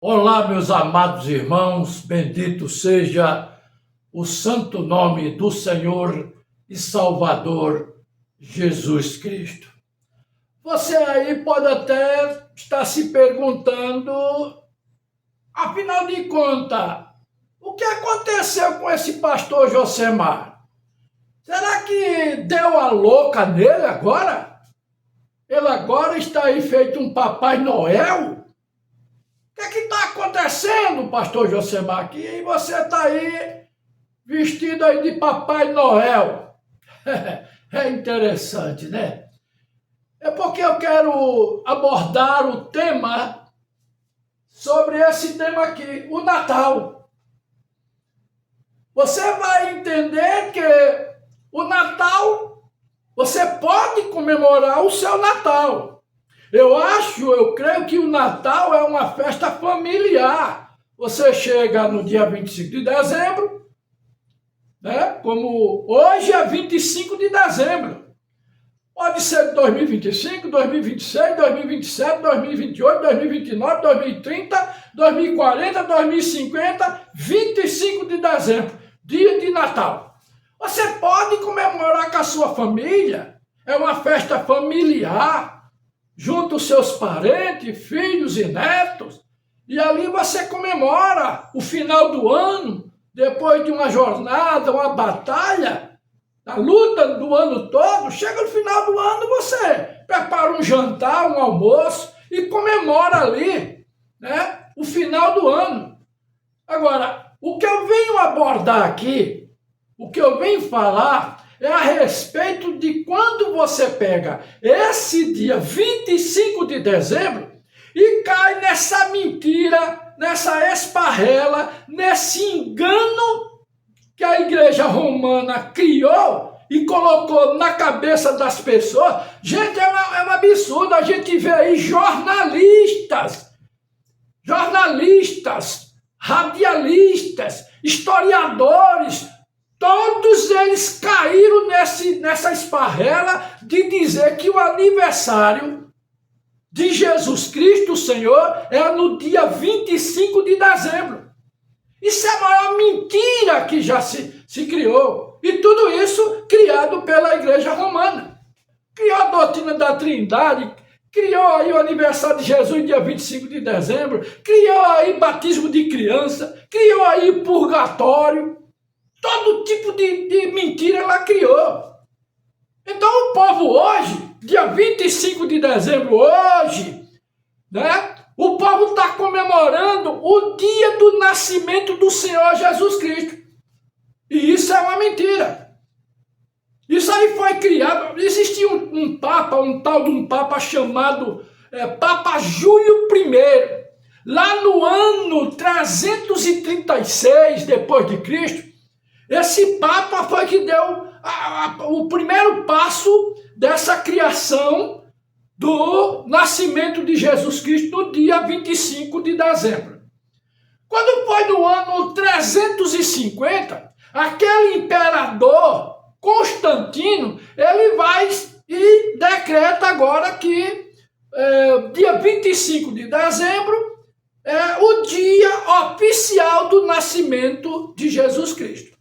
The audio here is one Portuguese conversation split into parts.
Olá, meus amados irmãos, bendito seja o santo nome do Senhor e Salvador Jesus Cristo. Você aí pode até estar se perguntando, afinal de contas, o que aconteceu com esse pastor Josemar? Será que deu a louca nele agora? Ele agora está aí feito um Papai Noel? O que está acontecendo, pastor Josemar? Que você está aí vestido aí de Papai Noel. É interessante, né? É porque eu quero abordar o tema sobre esse tema aqui, o Natal. Você vai entender que o Natal, você pode comemorar o seu Natal. Eu creio que o Natal é uma festa familiar. Você chega no dia 25 de dezembro, né? Como hoje é 25 de dezembro. Pode ser 2025, 2026, 2027, 2028, 2029, 2030, 2040, 2050, 25 de dezembro, dia de Natal. Você pode comemorar com a sua família, é uma festa familiar, junto os seus parentes, filhos e netos, e ali você comemora o final do ano, depois de uma jornada, uma batalha, a luta do ano todo. Chega no final do ano, você prepara um jantar, um almoço e comemora ali, né, o final do ano. Agora, o que eu venho abordar aqui, o que eu venho falar é a respeito de quando você pega esse dia 25 de dezembro e cai nessa mentira, nessa esparrela, nesse engano que a igreja romana criou e colocou na cabeça das pessoas. Gente, é um absurdo. A gente vê aí jornalistas, radialistas, historiadores, todos eles caíram nessa esparrela de dizer que o aniversário de Jesus Cristo, o Senhor, é no dia 25 de dezembro. Isso é a maior mentira que já se criou. E tudo isso criado pela Igreja Romana. Criou a doutrina da Trindade, criou aí o aniversário de Jesus, dia 25 de dezembro, criou aí batismo de criança, criou aí purgatório. Todo tipo de mentira ela criou. Então o povo hoje, dia 25 de dezembro, hoje, né? O povo está comemorando o dia do nascimento do Senhor Jesus Cristo. E isso é uma mentira. Isso aí foi criado. Existia um papa, um tal de um papa chamado Papa Júlio I. Lá no ano 336 depois de Cristo, esse Papa foi que deu o primeiro passo dessa criação do nascimento de Jesus Cristo no dia 25 de dezembro. Quando foi no ano 350, aquele imperador Constantino, ele vai e decreta agora que dia 25 de dezembro é o dia oficial do nascimento de Jesus Cristo.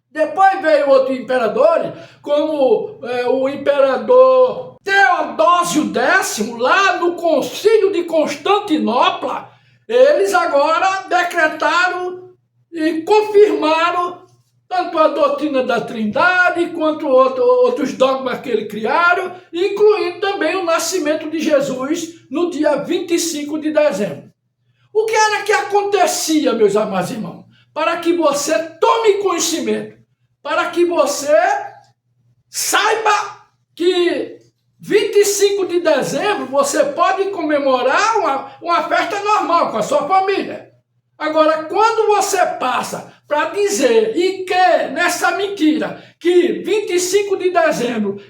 Depois veio outro imperador, como o imperador Teodósio X, lá no Concílio de Constantinopla. Eles agora decretaram e confirmaram tanto a doutrina da Trindade, quanto outros dogmas que eles criaram, incluindo também o nascimento de Jesus no dia 25 de dezembro. O que era que acontecia, meus amados irmãos? Para que você tome conhecimento, para que você saiba que 25 de dezembro você pode comemorar uma festa normal com a sua família. Agora, quando você passa para dizer e quer nessa mentira que 25 de dezembro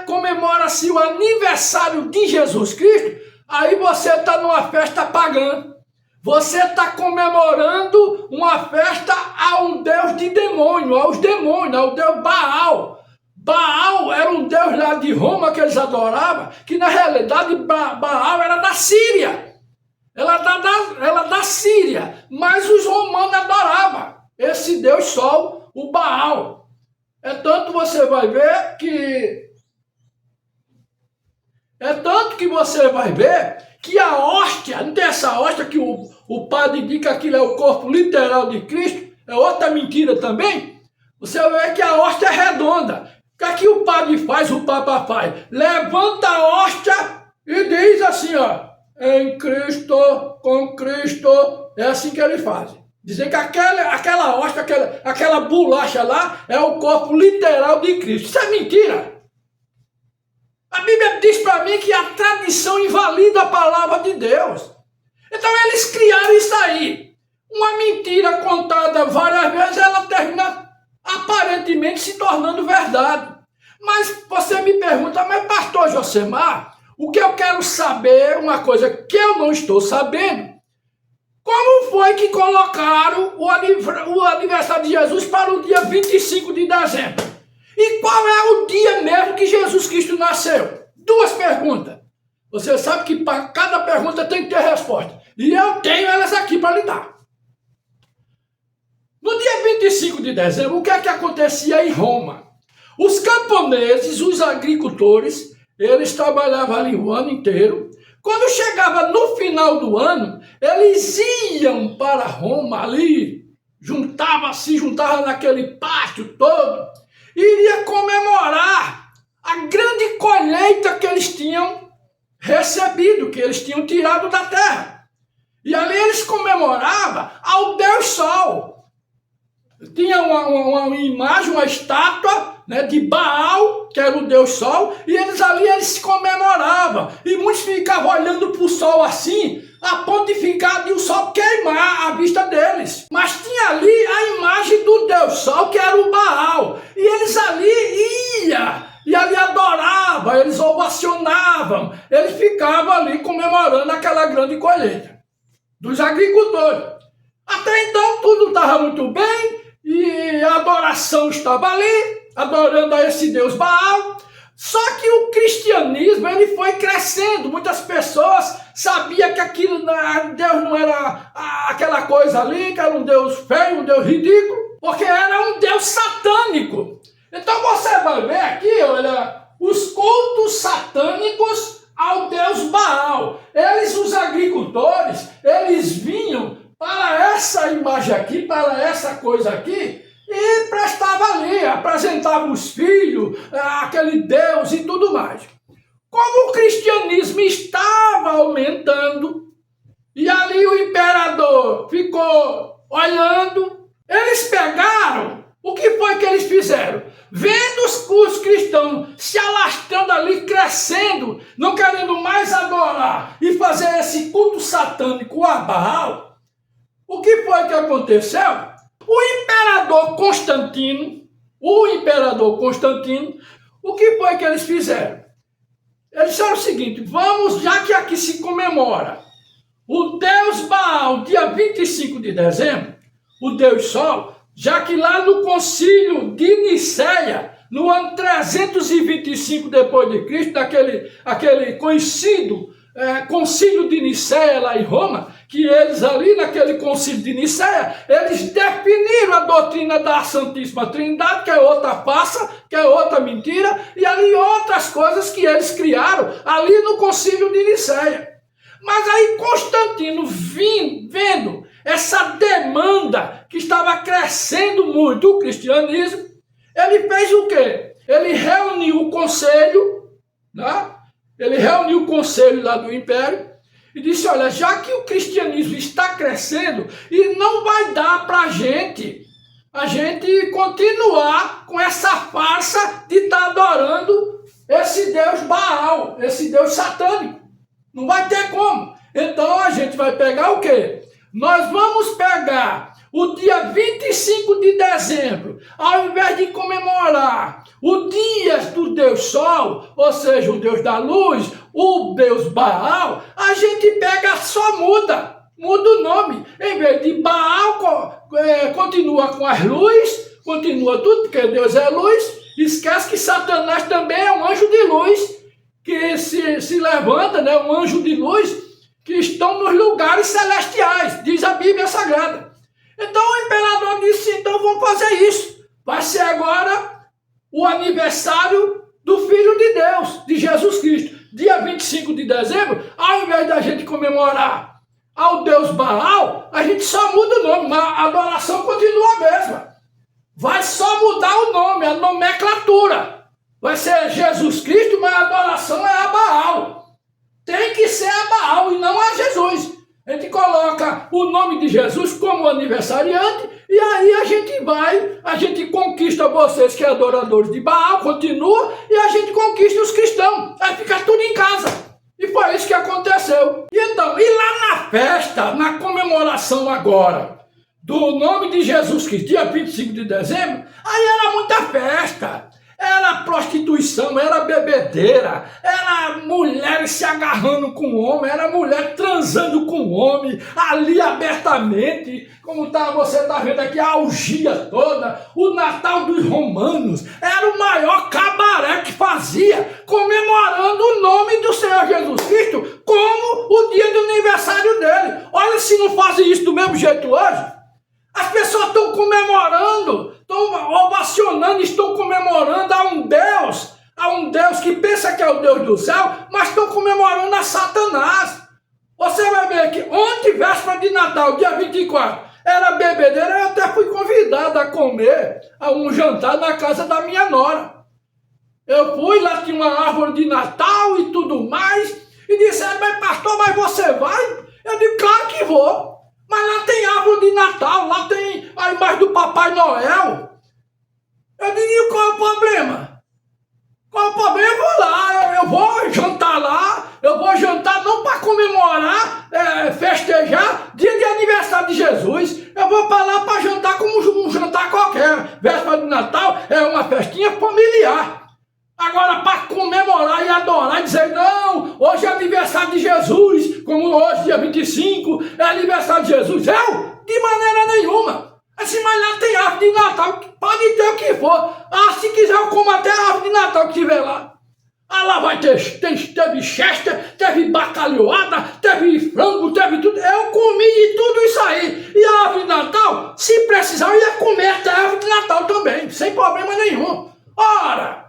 comemora-se o aniversário de Jesus Cristo, aí você está numa festa pagã. Você está comemorando uma festa a um deus de demônio, aos demônios, ao deus Baal. Baal era um deus lá de Roma que eles adoravam, que na realidade Baal era da Síria. ela da Síria, mas os romanos adoravam esse Deus Sol, o Baal. É tanto que você vai ver que a hóstia, não tem essa hóstia que o padre diz que aquilo é o corpo literal de Cristo, é outra mentira também. Você vai ver que a hóstia é redonda. O que é que o padre faz, o Papa faz? Levanta a hóstia e diz assim, ó, em Cristo, com Cristo, é assim que ele faz. Dizer que aquela hóstia, aquela bolacha lá, é o corpo literal de Cristo. Isso é mentira. A Bíblia diz para mim que a tradição invalida a palavra de Deus. Então eles criaram isso aí. Uma mentira contada várias vezes, ela termina aparentemente se tornando verdade. Mas você me pergunta, mas pastor Josemar, o que eu quero saber, uma coisa que eu não estou sabendo, como foi que colocaram o aniversário de Jesus para o dia 25 de dezembro? E qual é o dia mesmo que Jesus Cristo nasceu? Duas perguntas. Você sabe que para cada pergunta tem que ter resposta. E eu tenho elas aqui para lhe dar. No dia 25 de dezembro, o que é que acontecia em Roma? Os camponeses, os agricultores, eles trabalhavam ali o ano inteiro. Quando chegava no final do ano, eles iam para Roma ali, se juntavam naquele pátio todo, e iria comemorar a grande colheita que eles tinham recebido, que eles tinham tirado da terra. E ali eles comemoravam ao Deus Sol. Tinha uma imagem, uma estátua, né, de Baal, que era o Deus Sol, e eles comemoravam. E muitos ficavam olhando para o sol assim, a ponto de ficar de o sol queimar a vista deles. Mas tinha ali a imagem do Deus Sol, que era o Baal. E eles ali iam, e ali adoravam, eles ovacionavam, eles ficavam ali comemorando aquela grande colheita dos agricultores. Até então tudo estava muito bem, e a adoração estava ali, adorando a esse Deus Baal. Só que o cristianismo ele foi crescendo. Muitas pessoas sabiam que aquilo, Deus não era aquela coisa ali, que era um Deus feio, um Deus ridículo, porque era um Deus satânico. Então você vai ver aqui, olha, os cultos satânicos ao Deus Baal. Os agricultores, eles vinham para essa imagem aqui, para essa coisa aqui, e prestava ali, apresentava os filhos, aquele Deus e tudo mais. Como o cristianismo estava aumentando, e ali o imperador ficou olhando, eles pegaram, o que foi que eles fizeram? Vendo os cristãos se alastrando ali, crescendo, não querendo mais adorar e fazer esse culto satânico a Baal, o que foi que aconteceu? O imperador Constantino, o que foi que eles fizeram? Eles disseram o seguinte, vamos, já que aqui se comemora o Deus Baal, dia 25 de dezembro, o Deus Sol, já que lá no concílio de Niceia, no ano 325 depois de Cristo, aquele conhecido concílio de Niceia lá em Roma, que eles ali naquele concílio de Niceia, eles definiram a doutrina da Santíssima Trindade, que é outra farsa, que é outra mentira, e ali outras coisas que eles criaram ali no concílio de Niceia. Mas aí Constantino, vendo essa demanda que estava crescendo muito o cristianismo, ele fez o quê? Ele reuniu o conselho, né? Ele reuniu o conselho lá do império e disse, olha, já que o cristianismo está crescendo e não vai dar para a gente continuar com essa farsa de estar adorando esse Deus Baal, esse Deus satânico. Não vai ter como. Então a gente vai pegar o quê? Nós vamos pegar o dia 25 de dezembro, ao invés de comemorar o dia do Deus Sol, ou seja, o Deus da luz, o Deus Baal, a gente pega, só muda o nome. Em vez de Baal, continua com as luzes, continua tudo, porque Deus é luz. Esquece que Satanás também é um anjo de luz, que se levanta, né, um anjo de luz, que estão nos lugares celestiais, diz a Bíblia Sagrada. Então o imperador disse, então vamos fazer isso. Vai ser agora o aniversário do Filho de Deus, de Jesus Cristo. Dia 25 de dezembro, ao invés da gente comemorar ao Deus Baal, a gente só muda o nome, mas a adoração continua a mesma. Vai só mudar o nome, a nomenclatura. Vai ser Jesus Cristo, mas a adoração é a Baal. Tem que ser a Baal e não a Jesus. A gente coloca o nome de Jesus como aniversariante e aí a gente conquista vocês que é adoradores de Baal, continua, e a gente conquista os cristãos. Aí fica tudo em casa. E foi isso que aconteceu. E então, e lá na festa, na comemoração agora, do nome de Jesus Cristo, dia 25 de dezembro, aí era muita festa. Era prostituição, era bebedeira, era mulheres se agarrando com homem, era mulher transando com homem, ali abertamente, como você está vendo aqui, a orgia toda, o Natal dos romanos, era o maior cabaré que fazia, comemorando o nome do Senhor Jesus Cristo, como o dia do aniversário dele. Olha se não fazem isso do mesmo jeito hoje. As pessoas estão comemorando, estão ovacionando, estão comemorando a um Deus que pensa que é o Deus do céu, mas estão comemorando a Satanás. Você vai ver que ontem, véspera de Natal, dia 24, era bebedeira, eu até fui convidado a comer a um jantar na casa da minha nora. Eu fui, lá tinha uma árvore de Natal e tudo mais, e disseram, mas pastor, mas você vai? Eu digo, claro que vou. Mas lá tem árvore de Natal, lá tem a imagem do Papai Noel. Eu digo, qual é o problema? Qual é o problema? Eu vou lá, eu vou jantar lá, eu vou jantar não para comemorar, festejar dia de aniversário de Jesus. Eu vou para lá para jantar como um jantar qualquer. Véspera de Natal é uma festinha familiar. Agora, para comemorar e adorar e dizer, não, hoje é aniversário de Jesus, como hoje, dia 25, é aniversário de Jesus. Eu? De maneira nenhuma. Assim, mas lá tem árvore de Natal, pode ter o que for. Ah, se quiser eu como até a árvore de Natal que tiver lá. Ah, lá vai teve chester, teve bacalhoada, teve frango, teve tudo. Eu comi de tudo isso aí. E a árvore de Natal, se precisar, eu ia comer até a árvore de Natal também, sem problema nenhum. Ora...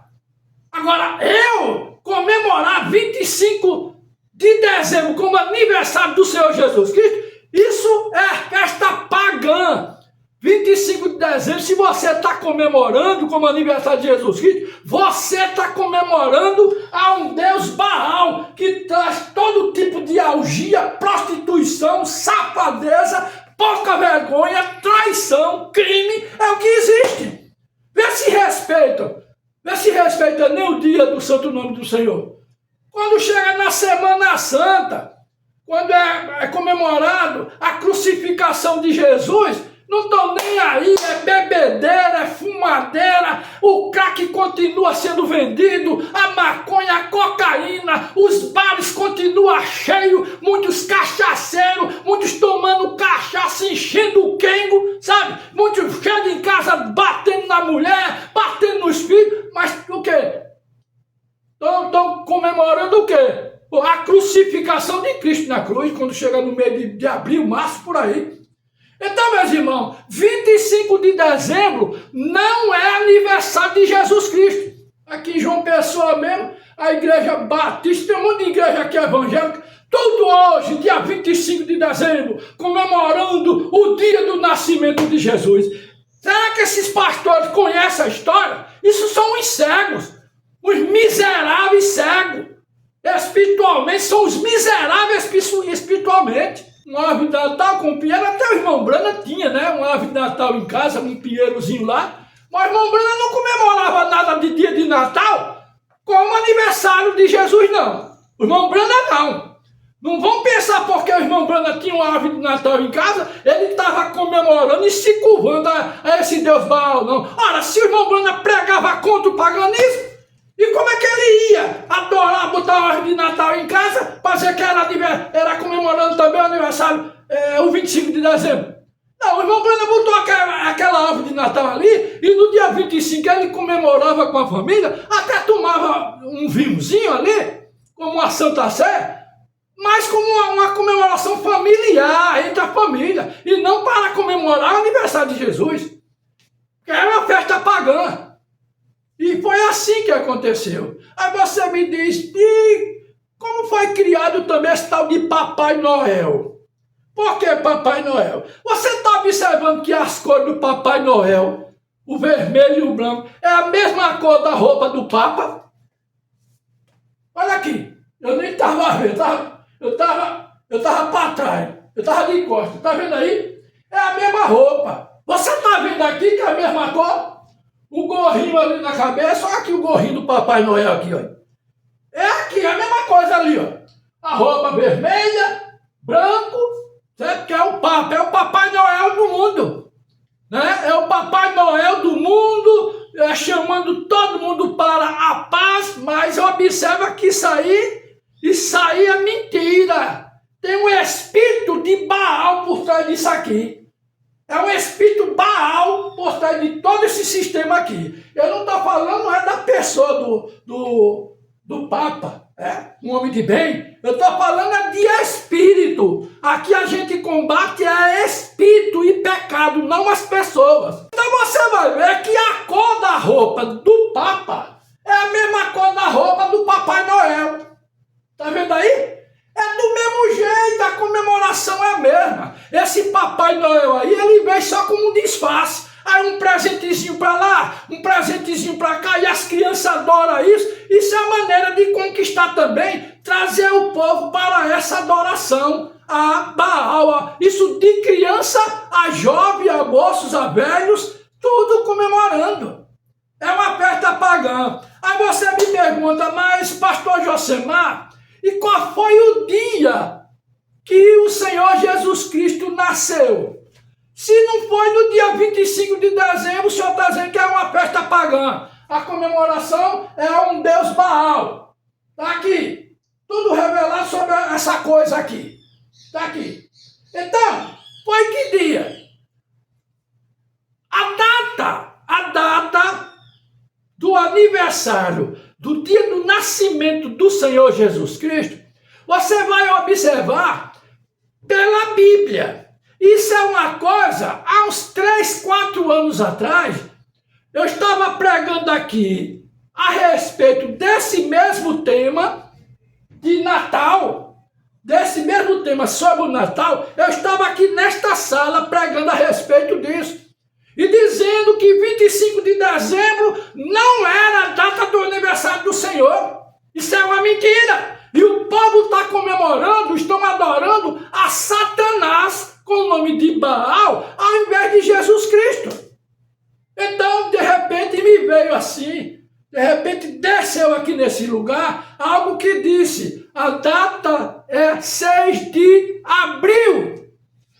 Agora, eu comemorar 25 de dezembro como aniversário do Senhor Jesus Cristo, isso é festa pagã. 25 de dezembro, se você está comemorando como aniversário de Jesus Cristo, você está comemorando a um Deus Baal, que traz todo tipo de orgia, prostituição, safadeza, pouca vergonha, traição, crime, é o que existe. Vê se respeita. Vê se respeita nem o dia do santo nome do Senhor. Quando chega na Semana Santa, quando é comemorado a crucificação de Jesus, não estão nem aí, é bebedeira, é fumadeira, o crack continua sendo vendido, a maconha, a cocaína, os bares continuam cheios, muitos cachaceiros, muitos tomando cachaça, enchendo o quengo, sabe? Muitos chegam em casa batendo na mulher, batendo nos filhos, mas o quê? Estão comemorando o quê? A crucificação de Cristo na cruz, quando chega no mês de abril, março, por aí. Então, meus irmãos, 25 de dezembro não é aniversário de Jesus Cristo. Aqui em João Pessoa mesmo, a igreja batista, tem um monte de igreja aqui evangélica, tudo hoje, dia 25 de dezembro, comemorando o dia do nascimento de Jesus. Será que esses pastores conhecem a história? Isso são os cegos, os miseráveis cegos. Espiritualmente, são os miseráveis espiritualmente. Uma árvore de Natal com pinheiro, até o irmão Brana tinha, né? Uma árvore de Natal em casa, um pinheirozinho lá. Mas o irmão Brana não comemorava nada de dia de Natal como aniversário de Jesus, não. O irmão Brana não. Não vão pensar porque o irmão Brana tinha uma árvore de Natal em casa, ele estava comemorando e se curvando a esse Deus Baal, não. Ora, se o irmão Brana pregava contra o paganismo, e como é que ele ia adorar, botar uma árvore de Natal em casa, para dizer que era comemorando também o aniversário, o 25 de dezembro? Não, o irmão Brana botou aquela árvore de Natal ali, e no dia 25 ele comemorava com a família, até tomava um vinhozinho ali, como uma Santa Sé, mas como uma comemoração familiar, entre a família, e não para comemorar o aniversário de Jesus, que era uma festa pagã. E foi assim que aconteceu. Aí você me diz, e como foi criado também esse tal de Papai Noel? Por que Papai Noel? Você está observando que as cores do Papai Noel, o vermelho e o branco, é a mesma cor da roupa do Papa? Olha aqui, eu nem estava vendo, eu estava para trás, eu estava de costas, tá vendo aí? É a mesma roupa. Você está vendo aqui que é a mesma cor? O gorrinho ali na cabeça, olha aqui o gorrinho do Papai Noel aqui, ó. É aqui, a mesma coisa ali, ó. A roupa vermelha, branco, certo? Que é o Papa, é o Papai Noel do mundo. Né? É o Papai Noel do mundo, chamando todo mundo para a paz, mas observa que isso aí é mentira. Tem um espírito de Baal por trás disso aqui. É um espírito Baal por trás de todo esse sistema aqui. Eu não estou falando não é da pessoa do Papa, um homem de bem. Eu estou falando é de espírito. Aqui a gente combate espírito e pecado, não as pessoas. Então você vai ver que a cor da roupa do Papa é a mesma cor da roupa do Papai Noel. Tá vendo aí? É do mesmo jeito, a comemoração é a mesma. Esse Papai Noel aí, ele vem só como um disfarce. Aí um presentezinho para lá, um presentezinho para cá, e as crianças adoram isso. Isso é a maneira de conquistar também, trazer o povo para essa adoração a Baal. Isso de criança a jovem, a moços, a velhos, tudo comemorando. É uma festa pagã. Aí você me pergunta, mas pastor Josemar, e qual foi o dia que o Senhor Jesus Cristo nasceu? Se não foi no dia 25 de dezembro, o senhor está dizendo que é uma festa pagã. A comemoração é um deus Baal. Está aqui. Tudo revelado sobre essa coisa aqui. Está aqui. Então, foi que dia? A data do aniversário, do dia do nascimento do Senhor Jesus Cristo, você vai observar pela Bíblia. Isso é uma coisa, há uns 3, 4 anos atrás, eu estava pregando aqui a respeito desse mesmo tema de Natal, desse mesmo tema sobre o Natal, eu estava aqui nesta sala pregando a respeito disso. E dizendo que 25 de dezembro não era a data do aniversário do Senhor. Isso é uma mentira. E o povo está comemorando, estão adorando a Satanás com o nome de Baal, ao invés de Jesus Cristo. Então, de repente, me veio assim, de repente desceu aqui nesse lugar, algo que disse, a data é 6 de abril.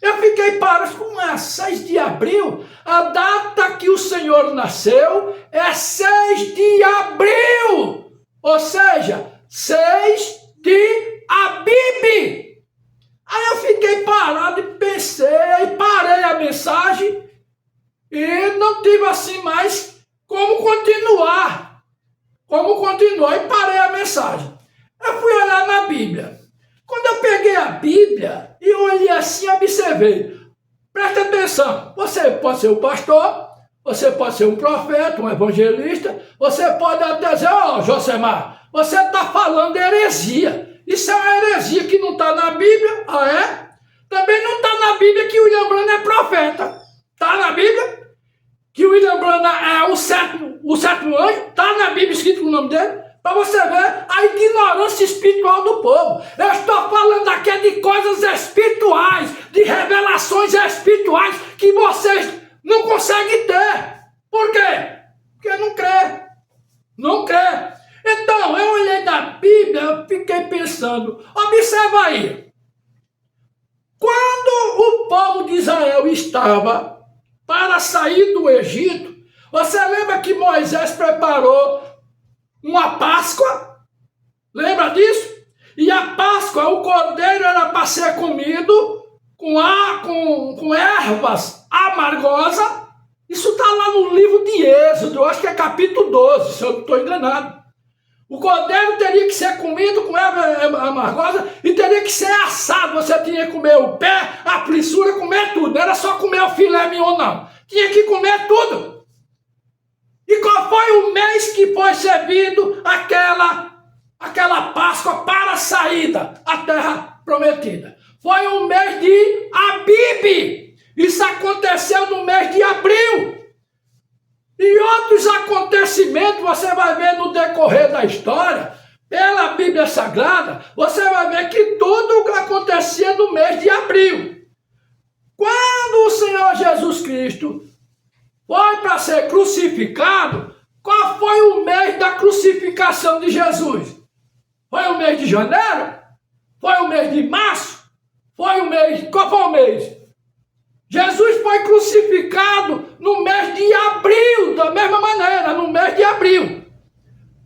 Eu fiquei parado, como é 6 de abril? A data que o Senhor nasceu é 6 de abril. Ou seja, 6 de Abib. Aí eu fiquei parado e pensei, aí parei a mensagem e não tive assim mais como continuar. E parei a mensagem. Eu fui olhar na Bíblia. Quando eu peguei a Bíblia e olhei assim, observei. Presta atenção, você pode ser um pastor, você pode ser um profeta, um evangelista, você pode até dizer, Josemar, você está falando heresia. Isso é uma heresia que não está na Bíblia, Também não está na Bíblia que William Branham é profeta. Está na Bíblia que William Branham é o sétimo anjo, está na Bíblia escrito o nome dele. Para você ver a ignorância espiritual do povo. Eu estou falando aqui de coisas espirituais, de revelações espirituais que vocês não conseguem ter. Por quê? Porque não crê. Não crê. Então, eu olhei na Bíblia, eu fiquei pensando, observa aí. Quando o povo de Israel estava para sair do Egito, você lembra que Moisés preparou uma Páscoa? Lembra disso? E a Páscoa, o cordeiro era para ser comido com ervas amargosas. Isso está lá no livro de Êxodo, eu acho que é capítulo 12, se eu não estou enganado. O cordeiro teria que ser comido com erva amargosa e teria que ser assado. Você tinha que comer o pé, a plissura, comer tudo. Não era só comer o filé mignon, não. Tinha que comer tudo. E qual foi o mês que foi servido aquela Páscoa para a saída à terra prometida? Foi o mês de Abibe. Isso aconteceu no mês de abril. E outros acontecimentos você vai ver no decorrer da história, pela Bíblia Sagrada, você vai ver que tudo acontecia no mês de abril. Quando o Senhor Jesus Cristo foi para ser crucificado, qual foi o mês da crucificação de Jesus? Foi o mês de janeiro? Foi o mês de março? Qual foi o mês? Jesus foi crucificado no mês de abril, da mesma maneira, no mês de abril.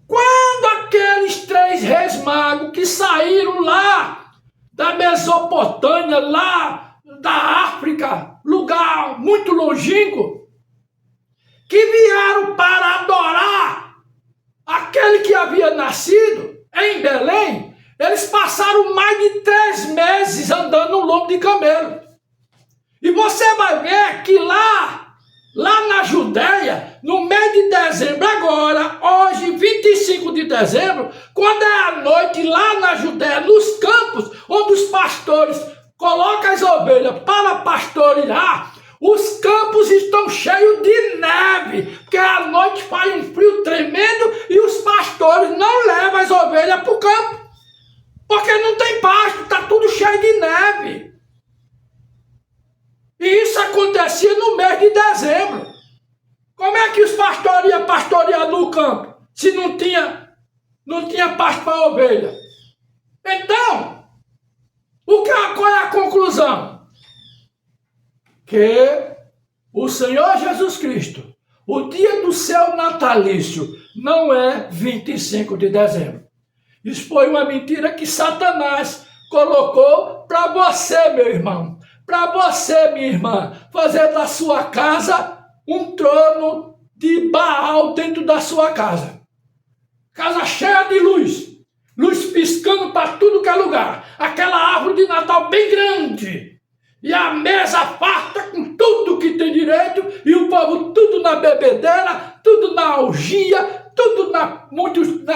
Quando aqueles 3 reis magos que saíram lá da Mesopotâmia, lá da África, lugar muito longínquo, que vieram para adorar aquele que havia nascido em Belém, eles passaram mais de 3 meses andando no lombo de camelo. E você vai ver que lá na Judéia, no mês de dezembro agora, hoje, 25 de dezembro, quando é a noite lá na Judéia, nos campos, onde os pastores colocam as ovelhas para pastorear, os campos estão cheios de neve, porque à noite faz um frio tremendo e os pastores não levam as ovelhas para o campo, porque não tem pasto, está tudo cheio de neve. E isso acontecia no mês de dezembro. Como é que os pastores iam pastorear no campo, se não tinha pasto para a ovelha? Então, qual é a conclusão? Que o Senhor Jesus Cristo, o dia do seu natalício, não é 25 de dezembro. Isso foi uma mentira que Satanás colocou para você, meu irmão. Para você, minha irmã, fazer da sua casa um trono de Baal dentro da sua casa. Casa cheia de luz. Luz piscando para tudo que é lugar. Aquela árvore de Natal bem grande. E a mesa farta com tudo que tem direito. E o povo tudo na bebedeira, tudo na orgia, tudo na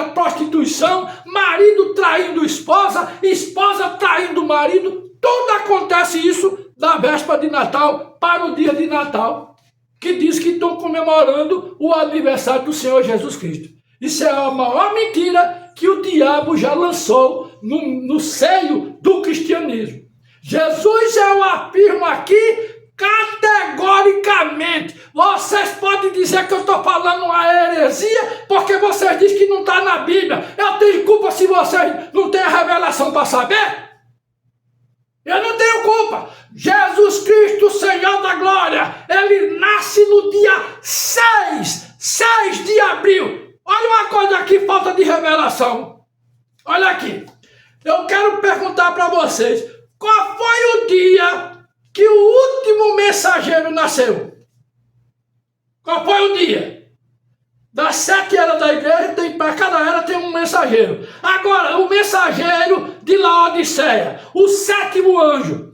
prostituição. Marido traindo esposa, esposa traindo marido. Tudo acontece isso da véspera de Natal para o dia de Natal, que diz que estão comemorando o aniversário do Senhor Jesus Cristo. Isso é a maior mentira que o diabo já lançou no seio do cristianismo. Jesus, eu afirmo aqui categoricamente, vocês podem dizer que eu estou falando uma heresia, porque vocês dizem que não está na Bíblia. Eu tenho culpa se vocês não têm a revelação para saber? Eu não tenho culpa. Jesus Cristo, Senhor da Glória, ele nasce no dia 6 de abril. Olha uma coisa aqui, falta de revelação. Olha aqui. Eu quero perguntar para vocês, qual foi o dia que o último mensageiro nasceu? Qual foi o dia? Das 7 eras da igreja, para cada era tem um mensageiro. Agora, o mensageiro de Laodiceia, o 7º anjo.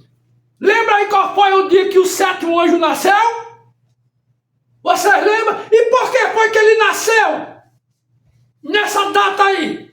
Lembra aí qual foi o dia que o 7º anjo nasceu? Vocês lembram? E por que foi que ele nasceu? Nessa data aí.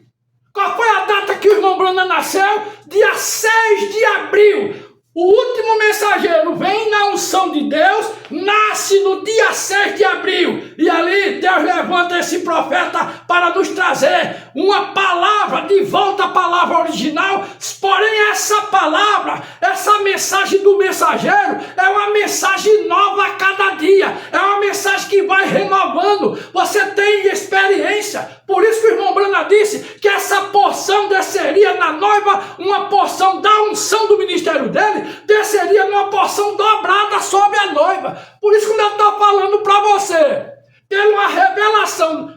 Qual foi a data que o irmão Bruna nasceu? Dia 6 de abril. O último mensageiro vem na unção de Deus, nasce no dia 6 de abril. E ali Deus levanta esse profeta para nos trazer uma palavra, de volta à palavra original. Porém, essa palavra, essa mensagem do mensageiro, é uma mensagem nova a cada dia. É uma mensagem que vai renovando. Você tem experiência. Por isso que o irmão Bruna disse que essa porção desceria na noiva, uma porção da unção do ministério dele, desceria numa porção dobrada sobre a noiva. Por isso que eu estou falando para você, pela uma revelação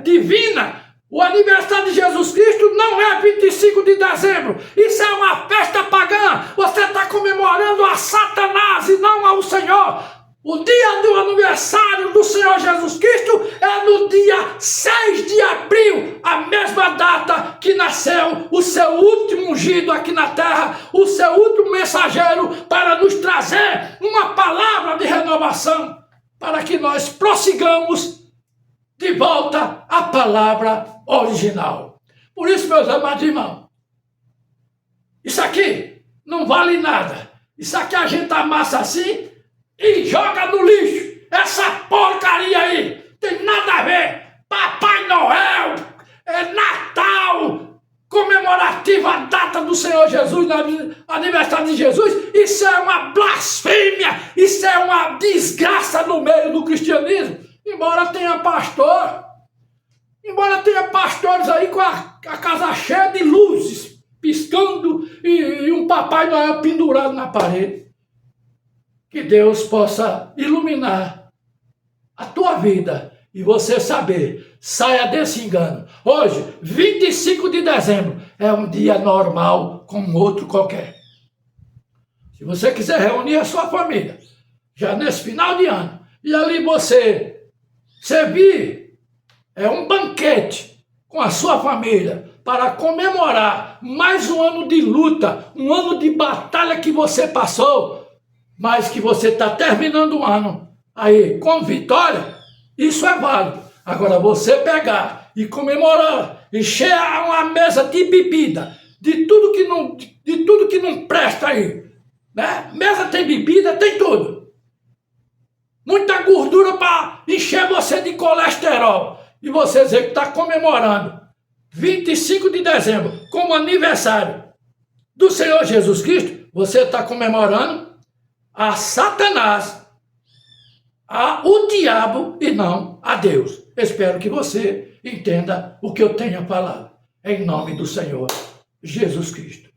divina, o aniversário de Jesus Cristo não é 25 de dezembro. Isso é uma festa pagã. Você está comemorando a Satanás e não ao Senhor. O dia do aniversário do Senhor Jesus Cristo é no dia 6 de abril, a mesma data que nasceu o seu último ungido aqui na terra, o seu último mensageiro para nos trazer uma palavra de renovação, para que nós prossigamos de volta à palavra original. Por isso, meus amados irmãos, isso aqui não vale nada. Isso aqui a gente amassa assim e joga no lixo. Essa porcaria aí tem nada a ver. Papai Noel, é Natal, comemorativa a data do Senhor Jesus, aniversário de Jesus. Isso é uma blasfêmia, isso é uma desgraça no meio do cristianismo. Embora tenha pastores aí com a casa cheia de luzes, piscando e um Papai Noel pendurado na parede. Que Deus possa iluminar a tua vida e você saber, saia desse engano. Hoje, 25 de dezembro, é um dia normal como outro qualquer. Se você quiser reunir a sua família, já nesse final de ano, e ali você servir um banquete com a sua família, para comemorar mais um ano de luta, um ano de batalha que você passou, mas que você está terminando o ano aí com vitória, isso é válido. Agora você pegar e comemorar, encher uma mesa de bebida, de tudo que não presta aí, né? Mesa tem bebida, tem tudo. Muita gordura para encher você de colesterol. E você dizer que está comemorando 25 de dezembro, como aniversário do Senhor Jesus Cristo, você está comemorando a Satanás, o diabo e não a Deus. Espero que você entenda o que eu tenho falado. Em nome do Senhor Jesus Cristo.